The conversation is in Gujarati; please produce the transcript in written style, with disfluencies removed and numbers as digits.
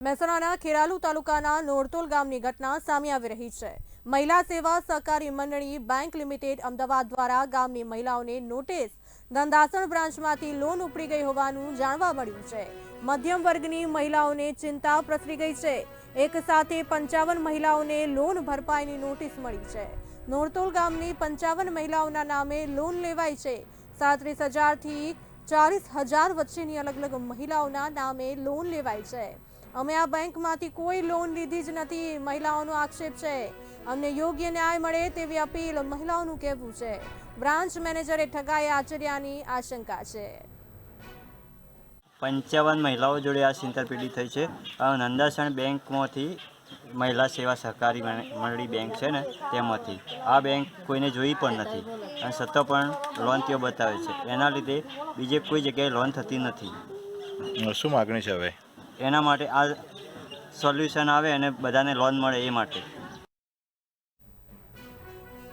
મહેસાણાના ખેરાલુ તાલુકાના નોરતોલ ગામની ઘટના સામે આવી રહી છે। મહિલા સેવા સહકારી મંડળી બેંક લિમિટેડ અમદાવાદ દ્વારા ગામની મહિલાઓને નોટિસ ધંધાસણ બ્રાન્ચમાંથી લોન ઉપડી ગઈ હોવાનું જાણવા મળ્યું છે। મધ્યમ વર્ગની મહિલાઓને ચિંતા પ્રસરી ગઈ છે। એક સાથે 55 મહિલાઓને લોન ભરપાઈની નોટિસ મળી છે। નોરતોલ ગામની 55 મહિલાઓના નામે લોન લેવાઈ છે। 37,000 થી 40,000 વચ્ચેની અલગ અલગ મહિલાઓના નામે લોન લેવાઈ છે। અમે આ બેંકમાંથી કોઈ લોન લીધી જ નથી, મહિલાઓનો આક્ષેપ છે। અમને યોગ્ય ન્યાય મળે તેવી અપીલ મહિલાઓનું કહેવું છે। બ્રાન્ચ મેનેજરે ઠગાઈ આચર્યાની આશંકા છે। 55 મહિલાઓ જોડે આ છેતરપિંડી થઈ છે। નંદાસણ બેંકમાંથી મહિલા સેવા સહકારી મંડળી બેંક છે ને તેમાંથી આ બેંક કોઈને જોઈ પણ નથી અને છતાં પણ લોન તેઓ બતાવે છે। એના લીધે બીજે કોઈ જગ્યાએ લોન થતી નથી। શું માગણી છે હવે? એના માટે આ સોલ્યુશન આવે અને બધાને લોન મળે એ માટે।